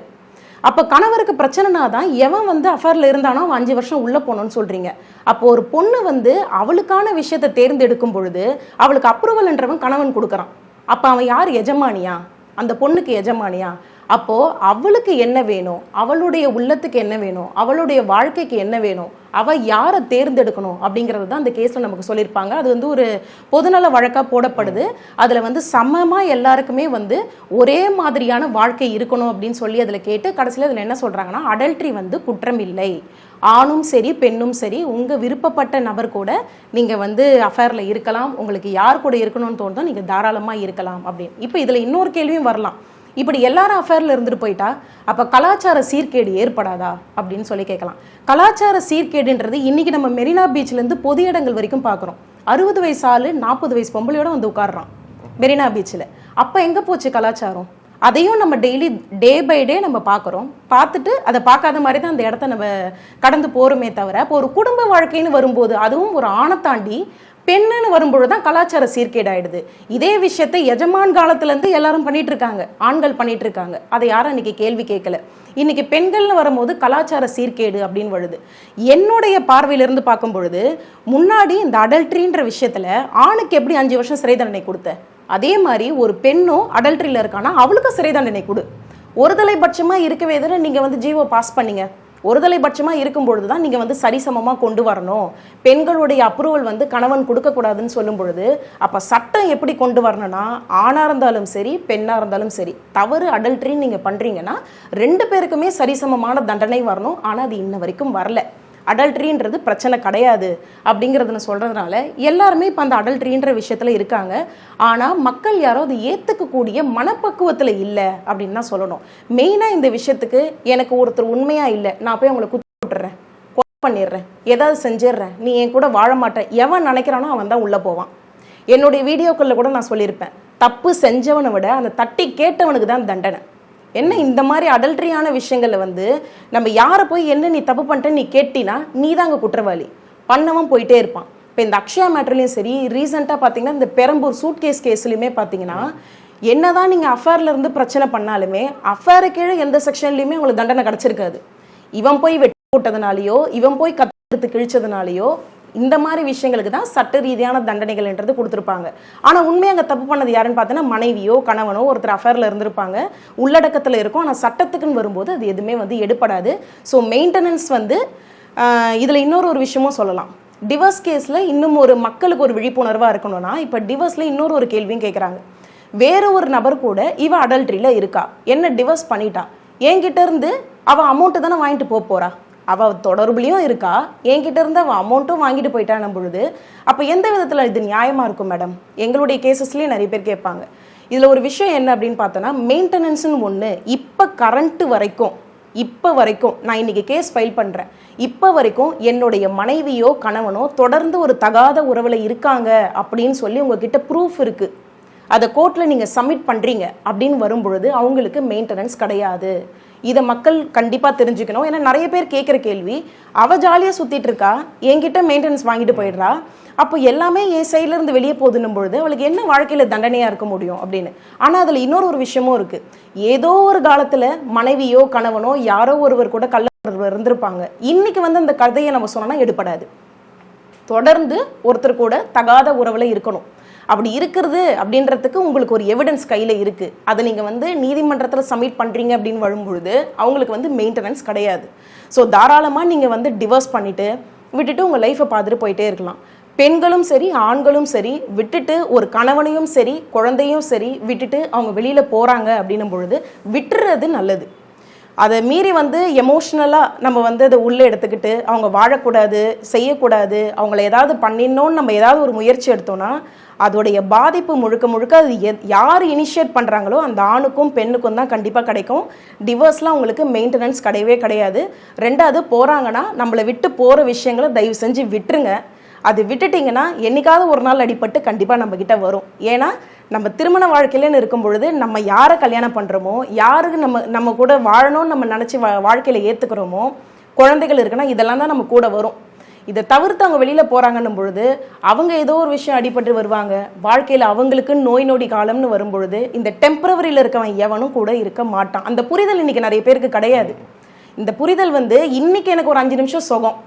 அப்போ கணவருக்கு பிரச்சனைனா தான் எவன் வந்து அஃபேரில் இருந்தானோ அவன் 5 வருஷம் உள்ளே போகணும்னு சொல்கிறீங்க. அப்போ ஒரு பொண்ணு வந்து அவளுக்கான விஷயத்தை தேர்ந்தெடுக்கும் பொழுது அவளுக்கு அப்ரூவல்ன்றவன் கணவன் கொடுக்குறான். அப்போ அவன் யார்? எஜமானியா? அந்த பொண்ணுக்கு எஜமானியா? அப்போது அவளுக்கு என்ன வேணும், அவளுடைய உள்ளத்துக்கு என்ன வேணும், அவளுடைய வாழ்க்கைக்கு என்ன வேணும், அவள் யாரை தேர்ந்தெடுக்கணும் அப்படிங்கிறது தான் அந்த கேஸில் நமக்கு சொல்லியிருப்பாங்க. அது வந்து ஒரு பொதுநல வழக்காக போடப்படுது. அதில் வந்து சமமாக எல்லாருக்குமே வந்து ஒரே மாதிரியான வாழ்க்கை இருக்கணும் அப்படின்னு சொல்லி அதில் கேட்டு கடைசியில் அதில் என்ன சொல்கிறாங்கன்னா, அடல்ட்ரி வந்து குற்றம் இல்லை, ஆணும் சரி பெண்ணும் சரி உங்கள் விருப்பப்பட்ட நபர் கூட நீங்கள் வந்து அஃபேரில் இருக்கலாம், உங்களுக்கு யார் கூட இருக்கணும்னு தோணுதோ நீங்கள் தாராளமாக இருக்கலாம் அப்படின்னு. இப்போ இதில் இன்னொரு கேள்வியும் வரலாம், இப்படி எல்லாரும் அஃபேரில் இருந்துட்டு போயிட்டா அப்போ கலாச்சார சீர்கேடு ஏற்படாதா அப்படின்னு சொல்லி கேட்கலாம். கலாச்சார சீர்கேடுன்றது இன்னைக்கு நம்ம மெரினா பீச்லேருந்து பொது இடங்கள் வரைக்கும் பார்க்குறோம். 60 வயசு ஆளு 40 வயசு பொம்பளையோட வந்து உட்காடுறான் மெரினா பீச்சில். அப்போ எங்கே போச்சு கலாச்சாரம்? அதையும் நம்ம டெய்லி டே பை டே நம்ம பார்க்குறோம். பார்த்துட்டு அதை பார்க்காத மாதிரி தான் அந்த இடத்த நம்ம கடந்து போகிறோமே தவிர, இப்போ ஒரு குடும்ப வாழ்க்கைன்னு வரும்போது அதுவும் ஒரு ஆணை தாண்டி பெண்ணுன்னு வரும்பொழுது தான் கலாச்சார சீர்கேடு ஆயிடுது. இதே விஷயத்தை எஜமான் காலத்துல இருந்து எல்லாரும் பண்ணிட்டு இருக்காங்க, ஆண்கள் பண்ணிட்டு இருக்காங்க. அதை யாரும் இன்னைக்கு கேள்வி கேட்கல. இன்னைக்கு பெண்கள்னு வரும்போது கலாச்சார சீர்கேடு அப்படின்னு வருது. என்னுடைய பார்வையிலிருந்து பார்க்கும் பொழுது முன்னாடி இந்த அடல்ட்ரின்ற விஷயத்துல ஆணுக்கு எப்படி 5 வருஷம் சிறை தண்டனை கொடுத்த, அதே மாதிரி ஒரு பெண்ணும் அடல்ட்ரியில இருக்கானா அவளுக்கு சிறை தண்டனை கொடு. ஒருதலைபட்சமா இருக்கவே தானே நீங்க வந்து ஜீவோ பாஸ் பண்ணீங்க. ஒருதலைபட்சமா இருக்கும் பொழுதுதான் நீங்க வந்து சரிசமமா கொண்டு வரணும். பெண்களுடைய அப்ரூவல் வந்து கணவன் கொடுக்க கூடாதுன்னு சொல்லும் பொழுது அப்ப சட்டம் எப்படி கொண்டு வரணும்னா, ஆணா இருந்தாலும் சரி பெண்ணா இருந்தாலும் சரி, தவறு அடல்ட்ரின்னு நீங்க பண்றீங்கன்னா 2 பேருக்குமே சரிசமமான தண்டனை வரணும். ஆனா அது இன்ன வரைக்கும் வரல. அடல்ட்ரின்றது பிரச்சனை கிடையாது அப்படிங்கிறதுன்னு சொல்றதுனால எல்லாருமே இப்போ அந்த அடல்ட்ரின்ற விஷயத்துல இருக்காங்க. ஆனா மக்கள் யாரோ அதை ஏத்துக்கக்கூடிய மனப்பக்குவத்துல இல்லை அப்படின்னு தான் சொல்லணும். மெயினா இந்த விஷயத்துக்கு எனக்கு ஒருத்தர் உண்மையா இல்லை, நான் போய் உங்களை குத்தி விட்டுறேன், கொலை பண்ணிடுறேன், ஏதாவது செஞ்சிடுறேன், நீ என் கூட வாழ மாட்டேன், எவன் நினைக்கிறானோ அவன் தான் உள்ள போவான். என்னுடைய வீடியோக்களில் கூட நான் சொல்லியிருப்பேன், தப்பு செஞ்சவனை விட அந்த தட்டி கேட்டவனுக்கு தான் தண்டனை. என்ன இந்த மாதிரி அடல்ட்ரியான விஷயங்கள்ல வந்து நம்ம யாரை போய் என்ன நீ தப்பு பண்ணிட்ட நீ கேட்டினா நீ தாங்க குற்றவாளி, பண்ணவன் போயிட்டே இருப்பான். இப்போ இந்த அக்ஷயா மேட்டர்லையும் சரி, ரீசெண்டாக பார்த்தீங்கன்னா இந்த பெரம்பூர் சூட்கேஸ் கேஸ்லையுமே பார்த்தீங்கன்னா என்னதான் நீங்கள் அஃபேர்ல இருந்து பிரச்சனை பண்ணாலுமே அஃபேரு கீழே எந்த செக்ஷன்லையுமே உங்களுக்கு தண்டனை கிடைச்சிருக்காது. இவன் போய் வெட்டி போட்டதுனாலையோ இவன் போய் கத்து கிழிச்சதுனாலையோ இந்த மாதிரி விஷயங்களுக்கு தான் சட்ட ரீதியான தண்டனைகள்ன்றது கொடுத்துருப்பாங்க. ஆனால் உண்மையாக அங்கே தப்பு பண்ணது யாருன்னு பார்த்தீங்கன்னா மனைவியோ கணவனோ ஒருத்தர் அஃபேரில் இருந்திருப்பாங்க, உள்ளடக்கத்தில் இருக்கும். ஆனால் சட்டத்துக்குன்னு வரும்போது அது எதுவுமே வந்து எடுப்படாது. ஸோ மெயின்டெனன்ஸ் வந்து இதில் இன்னொரு விஷயமும் சொல்லலாம். டிவர்ஸ் கேஸில் இன்னும் ஒரு மக்களுக்கு ஒரு விழிப்புணர்வாக இருக்கணும்னா, இப்போ டிவர்ஸில் இன்னொரு கேள்வியும் கேட்குறாங்க. வேற ஒரு நபர் கூட இவ அடல்ட்ரியில் இருக்கா, என்ன டிவர்ஸ் பண்ணிட்டா, என்கிட்ட இருந்து அவள் அமௌண்ட்டு தானே வாங்கிட்டு போகிறா, அவள் தொடர்புலையும் இருக்கா, என்கிட்ட இருந்து அவள் அமௌண்ட்டும் வாங்கிட்டு போயிட்டான பொழுது அப்போ எந்த விதத்தில் இது நியாயமாக இருக்கும் மேடம்? எங்களுடைய கேசஸ்லேயும் நிறைய பேர் கேட்பாங்க. இதில் ஒரு விஷயம் என்ன அப்படின்னு பார்த்தோன்னா, மெயின்டெனன்ஸ்னு ஒன்று இப்போ கரண்ட்டு வரைக்கும் நான் இன்னைக்கு கேஸ் ஃபைல் பண்ணுறேன், இப்போ வரைக்கும் என்னுடைய மனைவியோ கணவனோ தொடர்ந்து ஒரு தகாத உறவில் இருக்காங்க அப்படின்னு சொல்லி உங்ககிட்ட ப்ரூஃப் இருக்குது, அதை கோர்ட்டில் நீங்கள் சப்மிட் பண்ணுறீங்க அப்படின்னு வரும்பொழுது அவங்களுக்கு மெயின்டெனன்ஸ் கிடையாது. இதை மக்கள் கண்டிப்பாக தெரிஞ்சுக்கணும். ஏன்னா நிறைய பேர் கேட்குற கேள்வி, அவள் ஜாலியாக சுற்றிட்டு இருக்கா, என்கிட்ட மெயின்டெனன்ஸ் வாங்கிட்டு போயிடுறா, அப்போ எல்லாமே என் சைட்லேருந்து வெளியே போகுதுன்னும் பொழுது அவளுக்கு என்ன வாழ்க்கையில் தண்டனையாக இருக்க முடியும் அப்படின்னு. ஆனால் அதில் இன்னொரு விஷயமும் இருக்குது. ஏதோ ஒரு காலத்தில் மனைவியோ கணவனோ யாரோ ஒருவர் கூட கள்ள இருந்திருப்பாங்க. இன்னைக்கு வந்து அந்த கதையை நம்ம சொன்னோன்னா எடுப்படாது. தொடர்ந்து ஒருத்தர் கூட தகாத உறவில் இருக்கணும். அப்படி இருக்கிறது அப்படின்றதுக்கு உங்களுக்கு ஒரு எவிடன்ஸ் கையில் இருக்குது. அதை நீங்கள் வந்து நீதிமன்றத்தில் சப்மிட் பண்ணுறீங்க அப்படின்னு வரும்பொழுது அவங்களுக்கு வந்து மெயின்டெனன்ஸ் கிடையாது. ஸோ தாராளமாக நீங்கள் வந்து டிவோர்ஸ் பண்ணிவிட்டு விட்டுட்டு உங்கள் லைஃப்பை பார்த்துட்டு போயிட்டே இருக்கலாம். பெண்களும் சரி ஆண்களும் சரி விட்டுட்டு, ஒரு கணவனையும் சரி குழந்தையும் சரி விட்டுட்டு அவங்க வெளியில் போகிறாங்க அப்படின்னும் பொழுது விட்டுறது நல்லது. அதை மீறி வந்து எமோஷ்னலாக நம்ம வந்து அதை உள்ளே எடுத்துக்கிட்டு அவங்க வாழக்கூடாது, செய்யக்கூடாது, அவங்கள ஏதாவது பண்ணிடணும்னு நம்ம ஏதாவது ஒரு முயற்சி எடுத்தோம்னா அதோடைய பாதிப்பு முழுக்க அது யார் இனிஷியேட் பண்ணுறாங்களோ அந்த ஆணுக்கும் பெண்ணுக்கும் தான் கண்டிப்பாக கிடைக்கும். டிவோர்ஸ்லாம் உங்களுக்கு மெயின்டெனன்ஸ் கிடையவே கிடையாது. ரெண்டாவது, போகிறாங்கன்னா நம்மளை விட்டு போகிற விஷயங்களை தயவு செஞ்சு விட்டுருங்க. அது விட்டுட்டிங்கன்னா என்னைக்காவது ஒரு நாள் அடிபட்டு கண்டிப்பாக நம்மக்கிட்ட வரும். ஏன்னா நம்ம திருமண வாழ்க்கையிலன்னு இருக்கும் பொழுது நம்ம யாரை கல்யாணம் பண்ணுறோமோ, யாருக்கு நம்ம கூட வாழணும்னு நம்ம நினச்சி வாழ்க்கையில் ஏற்றுக்கிறோமோ, குழந்தைகள் இருக்குன்னா இதெல்லாம் தான் நம்ம கூட வரும். இதை தவிர்த்து அவங்க வெளியில் போகிறாங்கன்னும் பொழுது அவங்க ஏதோ ஒரு விஷயம் அடிபட்டு வருவாங்க. வாழ்க்கையில் அவங்களுக்கு நோய் நொடி காலம்னு வரும்பொழுது இந்த டெம்பரவரியில் இருக்கவன் எவனும் கூட இருக்க மாட்டான். அந்த புரிதல் இன்னைக்கு நிறைய பேருக்கு கிடையாது. இந்த புரிதல் வந்து இன்னைக்கு எனக்கு ஒரு 5 நிமிஷம் சுகம்,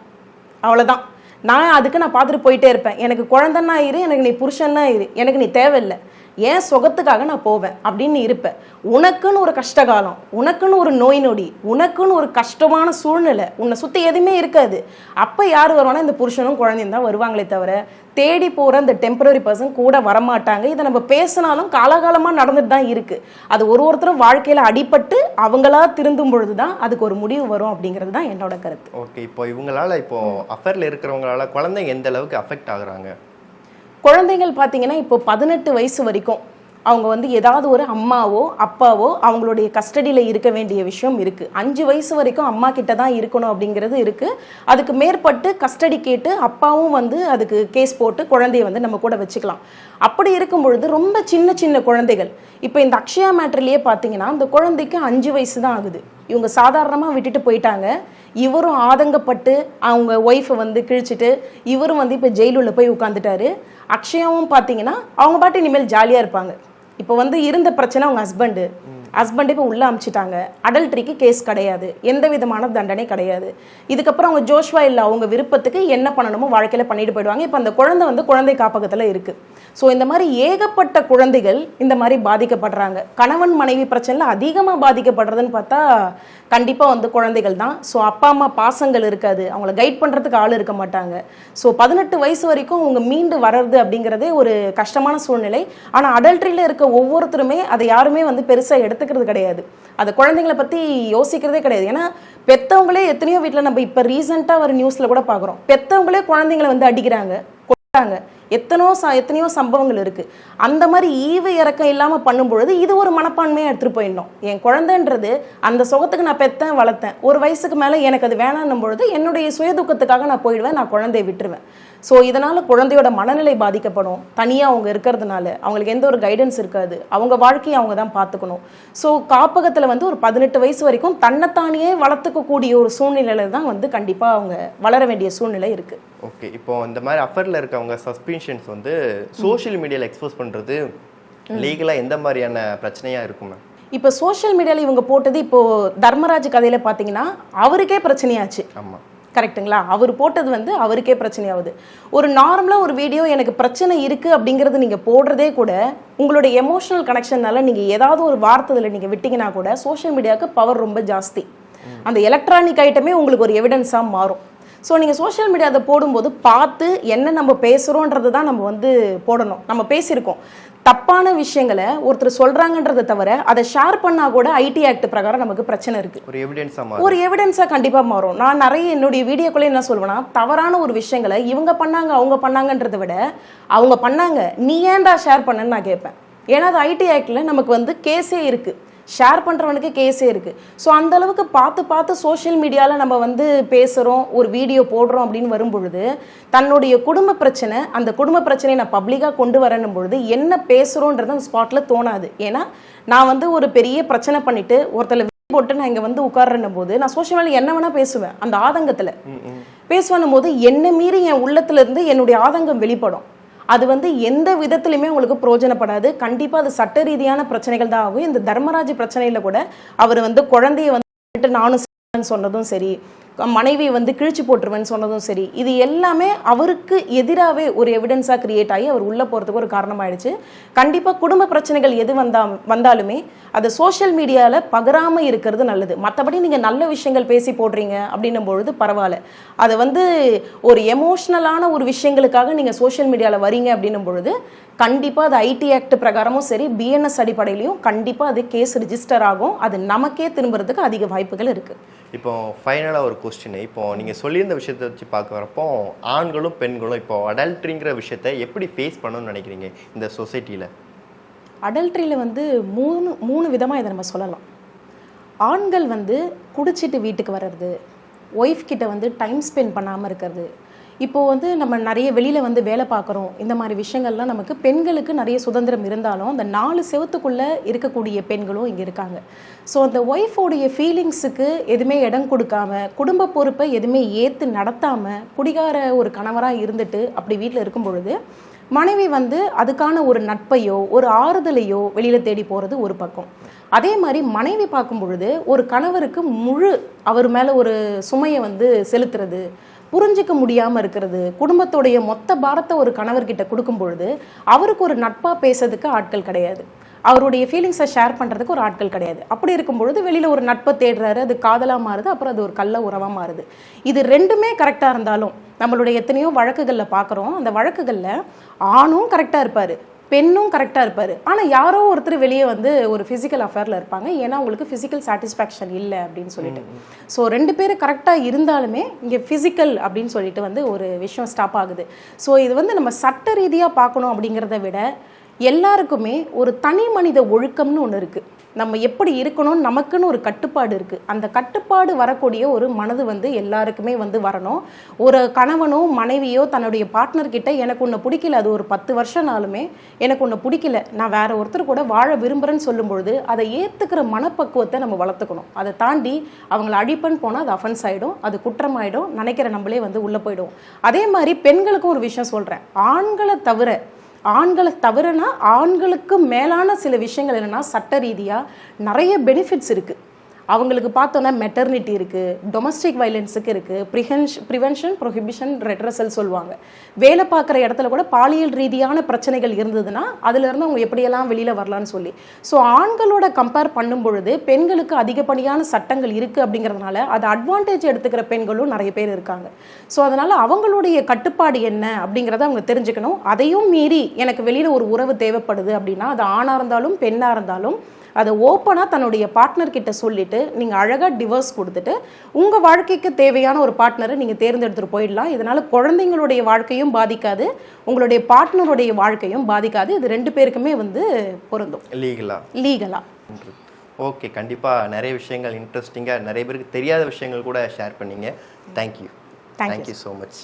அவ்வளோதான், நான் அதுக்கு நான் பார்த்துட்டு போயிட்டே இருப்பேன். எனக்கு குழந்தைன்னா இரு, எனக்கு நீ புருஷன்னா இரு, எனக்கு நீ தேவையில்லை, ஏன் சுகத்துக்காக நான் போவேன் அப்படின்னு இருப்பேன். உனக்குன்னு ஒரு கஷ்டகாலம், உனக்குன்னு ஒரு நோய் நொடி, உனக்குன்னு ஒரு கஷ்டமான சூழ்நிலை உன்னை சுற்றி எதுவுமே இருக்காது. அப்போ யார் வருவானா, இந்த புருஷனும் குழந்தையும் தான் வருவாங்களே தவிர தேடி போகிற இந்த டெம்பரரி பர்சன் கூட வரமாட்டாங்க. இதை நம்ம பேசினாலும் காலகாலமாக நடந்துட்டு தான் இருக்குது. அது ஒருத்தரும் வாழ்க்கையில் அடிபட்டு அவங்களா திருந்தும் பொழுது தான் அதுக்கு ஒரு முடிவு வரும் அப்படிங்கிறது தான் என்னோட கருத்து. ஓகே, இப்போ இவங்களால இப்போ அஃபேரில் இருக்கிறவங்களால குழந்தைங்க எந்த அளவுக்கு அஃபெக்ட் ஆகுறாங்க? குழந்தைகள் பார்த்தீங்கன்னா இப்போ 18 வயசு வரைக்கும் அவங்க வந்து ஏதாவது ஒரு அம்மாவோ அப்பாவோ அவங்களுடைய கஸ்டடியில் இருக்க வேண்டிய விஷயம் இருக்குது. 5 வயசு வரைக்கும் அம்மா கிட்ட தான் இருக்கணும் அப்படிங்கிறது இருக்குது. அதுக்கு மேற்பட்டு கஸ்டடி கேட்டு அப்பாவும் வந்து அதுக்கு கேஸ் போட்டு குழந்தைய வந்து நம்ம கூட வச்சுக்கலாம். அப்படி இருக்கும் பொழுது ரொம்ப சின்ன குழந்தைகள், இப்போ இந்த அக்ஷயா மேட்டர்லேயே பார்த்தீங்கன்னா அந்த குழந்தைக்கு 5 வயசு தான் ஆகுது. இவங்க சாதாரணமாக விட்டுட்டு போயிட்டாங்க. இவரும் ஆதங்கப்பட்டு அவங்க ஒய்ஃபை வந்து கிழிச்சிட்டு இவரும் வந்து இப்போ ஜெயிலுள்ள போய் உட்காந்துட்டாரு. அக்ஷயாவும் பார்த்தீங்கன்னா அவங்க பாட்டு இனிமேல் ஜாலியாக இருப்பாங்க. இப்போ வந்து இருந்த பிரச்சனை அவங்க ஹஸ்பண்ட் இப்போ உள்ள அமிச்சிட்டாங்க. அடல்ட்ரிக்கு கேஸ் கிடையாது, எந்த விதமான தண்டனை கிடையாது. இதுக்கப்புறம் அவங்க ஜோஷ்வா இல்லை, அவங்க விருப்பத்துக்கு என்ன பண்ணணுமோ வாழ்க்கையில் பண்ணிட்டு போயிடுவாங்க. இப்போ அந்த குழந்தை வந்து குழந்தை காப்பகத்தில் இருக்கு. ஸோ இந்த மாதிரி ஏகப்பட்ட குழந்தைகள் இந்த மாதிரி பாதிக்கப்படுறாங்க. கணவன் மனைவி பிரச்சனையில் அதிகமாக பாதிக்கப்படுறதுன்னு பார்த்தா கண்டிப்பாக வந்து குழந்தைகள் தான். ஸோ அப்பா அம்மா பாசங்கள் இருக்காது, அவங்கள கைட் பண்ணுறதுக்கு ஆள் இருக்க மாட்டாங்க. ஸோ 18 வயசு வரைக்கும் அவங்க மீண்டு வர்றது அப்படிங்கிறதே ஒரு கஷ்டமான சூழ்நிலை. ஆனால் அடல்ட்ரியில் இருக்க ஒவ்வொருத்தருமே அதை யாருமே வந்து பெருசாக எடுத்துக்கிறது கிடையாது, அதை குழந்தைங்களை பற்றி யோசிக்கிறதே கிடையாது. ஏன்னா பெற்றவங்களே எத்தனையோ வீட்டில் நம்ம இப்போ ரீசெண்டாக ஒரு நியூஸில் கூட பார்க்குறோம், பெற்றவங்களே குழந்தைங்களை வந்து அடிக்கிறாங்க, கொல்றாங்க. எத்தனையோ சம்பவங்கள் இருக்கு. அந்த மாதிரி ஈவு இறக்கம் இல்லாம பண்ணும்பொழுது இது ஒரு மனப்பான்மையை எடுத்துட்டு போயிடணும். என் குழந்தைன்றது அந்த சுகத்துக்கு நான் பெத்தேன் வளர்த்தேன், ஒரு வயசுக்கு மேல எனக்கு அது வேணான்னும் பொழுது என்னுடைய சுயதுக்கத்துக்காக நான் போயிடுவேன், நான் குழந்தையை விட்டுருவேன். ஸோ இதனால குழந்தையோட மனநிலை பாதிக்கப்படும். தனியாக அவங்க இருக்கிறதுனால அவங்களுக்கு எந்த ஒரு கைடன்ஸ் இருக்காது, அவங்க வாழ்க்கையை அவங்க தான் பார்த்துக்கணும். ஸோ காப்பகத்தில் வந்து ஒரு 18 வயசு வரைக்கும் தன்னைத்தானியே வளர்த்துக்கக்கூடிய ஒரு சூழ்நிலையில தான் வந்து கண்டிப்பாக அவங்க வளர வேண்டிய சூழ்நிலை இருக்கு. ஓகே, இப்போ இந்த மாதிரி அஃபேரில் இருக்கவங்க சஸ்பென்ஷன்ஸ் வந்து சோஷியல் மீடியாவில் எக்ஸ்போஸ் பண்ணுறது லீகலாக எந்த மாதிரியான பிரச்சனையாக இருக்குமே? இப்போ சோஷியல் மீடியாவில் இவங்க போட்டது, இப்போ தர்மராஜ் கதையில் பார்த்தீங்கன்னா அவருக்கே பிரச்சனையாச்சு. ஆமாம், கரெக்டுங்களா? அவர் போட்டது வந்து அவருக்கே பிரச்சனையாகுது. ஒரு நார்மலாக ஒரு வீடியோ எனக்கு பிரச்சனை இருக்குது அப்படிங்கிறது நீங்கள் போடுறதே கூட உங்களோட எமோஷனல் கனெக்ஷனால நீங்கள் ஏதாவது ஒரு வார்த்தையில் நீங்கள் விட்டிங்கன்னா கூட சோஷியல் மீடியாவுக்கு பவர் ரொம்ப ஜாஸ்தி. அந்த எலக்ட்ரானிக் ஐட்டமே உங்களுக்கு ஒரு எவிடன்ஸாக மாறும். ஸோ நீங்கள் சோஷியல் மீடியா அதை போடும்போது பார்த்து என்ன நம்ம பேசுகிறோன்றது தான் நம்ம வந்து போடணும். நம்ம பேசியிருக்கோம், தப்பான விஷயங்களை ஒருத்தர் சொல்கிறாங்கன்றதை தவிர அதை ஷேர் பண்ணால் கூட ஐடி ஆக்ட் பிரகாரம் நமக்கு பிரச்சனை இருக்குது, ஒரு எவிடன்ஸாக கண்டிப்பாக மாறும். நான் நிறைய என்னுடைய வீடியோக்குள்ளே என்ன சொல்வேன்னா, தவறான ஒரு விஷயங்களை இவங்க பண்ணாங்க அவங்க பண்ணாங்கன்றதை விட அவங்க பண்ணாங்க நீ ஏன்டா ஷேர் பண்ணன்னு நான் கேட்பேன். ஏன்னா அது ஐடி ஆக்டில் நமக்கு வந்து கேஸே இருக்குது, ஷேர் பண்ணுறவனுக்கு கேஸே இருக்குது. ஸோ அந்த அளவுக்கு பார்த்து சோஷியல் மீடியாவில் நம்ம வந்து பேசுகிறோம், ஒரு வீடியோ போடுறோம் அப்படின்னு வரும்பொழுது தன்னுடைய குடும்ப பிரச்சனை, அந்த குடும்ப பிரச்சனையை நான் பப்ளிக்காக கொண்டு வரணும் பொழுது என்ன பேசுகிறோன்றது அந்த ஸ்பாட்டில் தோணாது. ஏன்னா நான் வந்து ஒரு பெரிய பிரச்சனை பண்ணிவிட்டு ஒருத்தர் போட்டு நான் இங்கே வந்து உட்கார்றன்னும் போது நான் சோஷியல் மீடியா என்ன வேணால் பேசுவேன், அந்த ஆதங்கத்தில் பேசுவேன்னும் போது என்னை மீறி என் உள்ளத்துலேருந்து என்னுடைய ஆதங்கம் வெளிப்படும். அது வந்து எந்த விதத்திலுமே உங்களுக்கு பிரயோஜனப்படாது. கண்டிப்பாக அது சட்ட ரீதியான பிரச்சனைகள் தான் ஆகும். இந்த தர்மராஜ் பிரச்சனையில் கூட அவர் வந்து குழந்தைய வந்து நானும் சொன்னதும் சரி, மனைவி வந்து கிழிச்சு போட்டுருவேன்னு சொன்னதும் சரி, இது எல்லாமே அவருக்கு எதிராகவே ஒரு எவிடன்ஸாக கிரியேட் ஆகி அவர் உள்ளே போகிறதுக்கு ஒரு காரணமாயிடுச்சு. கண்டிப்பாக குடும்ப பிரச்சனைகள் எது வந்தாலுமே அதை சோஷியல் மீடியாவில் பகிராமல் இருக்கிறது நல்லது. மற்றபடி நீங்கள் நல்ல விஷயங்கள் பேசி போடுறீங்க அப்படின்னும் பொழுது பரவாயில்ல. அதை வந்து ஒரு எமோஷ்னலான ஒரு விஷயங்களுக்காக நீங்கள் சோஷியல் மீடியாவில் வரீங்க அப்படின்னும் பொழுது கண்டிப்பாக அது ஐடி ஆக்ட் பிரகாரமும் சரி, பிஎன்எஸ் அடிப்படையிலையும் கண்டிப்பாக அது கேஸ் ரிஜிஸ்டர் ஆகும். அது நமக்கே திரும்புறதுக்கு அதிக வாய்ப்புகள் இருக்குது. இப்போ ஃபைனலாக ஒரு கொஸ்டின், இப்போ நீங்கள் சொல்லியிருந்த விஷயத்தை வச்சு பார்க்க வரப்போ ஆண்களும் பெண்களும் இப்போ அடல்ட்ரிங்கிற விஷயத்தை எப்படி ஃபேஸ் பண்ணணும்னு நினைக்கிறீங்க இந்த சொசைட்டியில்? அடல்ட்ரியில் வந்து மூணு விதமாக இதை நம்ம சொல்லலாம். ஆண்கள் வந்து குடிச்சிட்டு வீட்டுக்கு வர்றது, ஒய்ஃப் கிட்ட வந்து டைம் ஸ்பெண்ட் பண்ணாமல் இருக்கிறது. இப்போது வந்து நம்ம நிறைய வெளியில் வந்து வேலை பார்க்குறோம், இந்த மாதிரி விஷயங்கள்லாம் நமக்கு பெண்களுக்கு நிறைய சுதந்திரம் இருந்தாலும் அந்த 4 செவத்துக்குள்ளே இருக்கக்கூடிய பெண்களும் இங்கே இருக்காங்க. ஸோ அந்த ஒய்ஃபோடைய ஃபீலிங்ஸுக்கு எதுவுமே இடம் கொடுக்காம, குடும்ப பொறுப்பை எதுவுமே ஏற்று நடத்தாமல் குடிகார ஒரு கணவராக இருந்துட்டு அப்படி வீட்டில் இருக்கும் பொழுது மனைவி வந்து அதுக்கான ஒரு நட்பையோ ஒரு ஆறுதலையோ வெளியில் தேடி போகிறது ஒரு பக்கம். அதே மாதிரி மனைவி பார்க்கும் பொழுது ஒரு கணவருக்கு அவர் மேலே ஒரு சுமையை வந்து செலுத்துறது, புரிஞ்சிக்க முடியாமல் இருக்கிறது, குடும்பத்தோடைய மொத்த பாரத்தை ஒரு கணவர்கிட்ட கொடுக்கும் பொழுது அவருக்கு ஒரு நட்பாக பேசுறதுக்கு ஆட்கள் கிடையாது, அவருடைய ஃபீலிங்ஸை ஷேர் பண்ணுறதுக்கு ஒரு ஆட்கள் கிடையாது. அப்படி இருக்கும் பொழுது வெளியில் ஒரு நட்பை தேடுறாரு, அது காதலாக மாறுது, அப்புறம் அது ஒரு கள்ள உறவாக மாறுது. இது ரெண்டுமே கரெக்டாக இருந்தாலும் நம்மளுடைய எத்தனையோ வழக்குகளில் பார்க்குறோம், அந்த வழக்குகளில் ஆணும் கரெக்டாக இருப்பார், பெண்ணும் கரெக்டாக இருப்பார். ஆனால் யாரோ ஒருத்தர் வெளியே வந்து ஒரு ஃபிசிக்கல் அஃபேரில் இருப்பாங்க, ஏன்னா அவங்களுக்கு ஃபிசிக்கல் சாட்டிஸ்ஃபேக்ஷன் இல்லை அப்படின்னு சொல்லிட்டு. ஸோ 2 பேர் கரெக்டாக இருந்தாலுமே இங்கே ஃபிசிக்கல் அப்படின்னு சொல்லிட்டு வந்து ஒரு விஷயம் ஸ்டாப் ஆகுது. ஸோ இது வந்து நம்ம சட்ட ரீதியாக பார்க்கணும் அப்படிங்கிறத விட எல்லாருக்குமே ஒரு தனி மனித ஒழுக்கம்னு ஒன்று இருக்குது. நம்ம எப்படி இருக்கணும், நமக்குன்னு ஒரு கட்டுப்பாடு இருக்குது. அந்த கட்டுப்பாடு வரக்கூடிய ஒரு மனது வந்து எல்லாருக்குமே வந்து வரணும். ஒரு கணவனோ மனைவியோ தன்னுடைய பார்ட்னர்கிட்ட எனக்கு உன்னை பிடிக்கல, அது ஒரு 10 வருஷம்னாலுமே எனக்கு உன்னை பிடிக்கல, நான் வேற ஒருத்தர் கூட வாழ விரும்புகிறேன்னு சொல்லும்பொழுது அதை ஏற்றுக்கிற மனப்பக்குவத்தை நம்ம வளர்த்துக்கணும். அதை தாண்டி அவங்கள அடிப்பன்னு போனால் அது அஃபென்ஸ் ஆகிடும், அது குற்றமாயிடும், நினைக்கிற நம்மளே வந்து உள்ளே போயிடும். அதே மாதிரி பெண்களுக்கும் ஒரு விஷயம் சொல்கிறேன். ஆண்களை தவிரனா ஆண்களுக்கு மேலான சில விஷயங்கள் என்னென்னா சட்ட ரீதியாக நிறைய பெனிஃபிட்ஸ் இருக்குது. அவங்களுக்கு பார்த்தோன்னா மெட்டர்னிட்டி இருக்குது, டொமஸ்டிக் வயலன்ஸுக்கு இருக்குது, ப்ரிவென்ஷன் ப்ரொஹிபிஷன் ரெட்ரஸல் சொல்லுவாங்க. வேலை பார்க்குற இடத்துல கூட பாலியல் ரீதியான பிரச்சனைகள் இருந்ததுன்னா அதுலேருந்து அவங்க எப்படியெல்லாம் வெளியில் வரலான்னு சொல்லி. ஸோ ஆண்களோட கம்பேர் பண்ணும் பொழுது பெண்களுக்கு அதிகப்படியான சட்டங்கள் இருக்குது. அப்படிங்கிறதுனால அது அட்வான்டேஜ் எடுத்துக்கிற பெண்களும் நிறைய பேர் இருக்காங்க. ஸோ அதனால் அவங்களுடைய கட்டுப்பாடு என்ன அப்படிங்கிறத அவங்க தெரிஞ்சுக்கணும். அதையும் மீறி எனக்கு வெளியில் ஒரு உறவு தேவைப்படுது அப்படின்னா அது ஆணாக இருந்தாலும் பெண்ணாக இருந்தாலும் அதை ஓப்பனாக தன்னுடைய பார்ட்னர்கிட்ட சொல்லிவிட்டு நீங்கள் அழகாக டிவோர்ஸ் கொடுத்துட்டு உங்கள் வாழ்க்கைக்கு தேவையான ஒரு பார்ட்னரை நீங்கள் தேர்ந்தெடுத்துட்டு போயிடலாம். இதனால் குழந்தைங்களுடைய வாழ்க்கையும் பாதிக்காது, உங்களுடைய பார்ட்னருடைய வாழ்க்கையும் பாதிக்காது. இது 2 பேருக்குமே வந்து பொருந்தும் லீகலாக. ஓகே, கண்டிப்பாக நிறைய விஷயங்கள் இன்ட்ரெஸ்டிங்காக நிறைய பேருக்கு தெரியாத விஷயங்கள் கூட ஷேர் பண்ணீங்க. Thank you so much.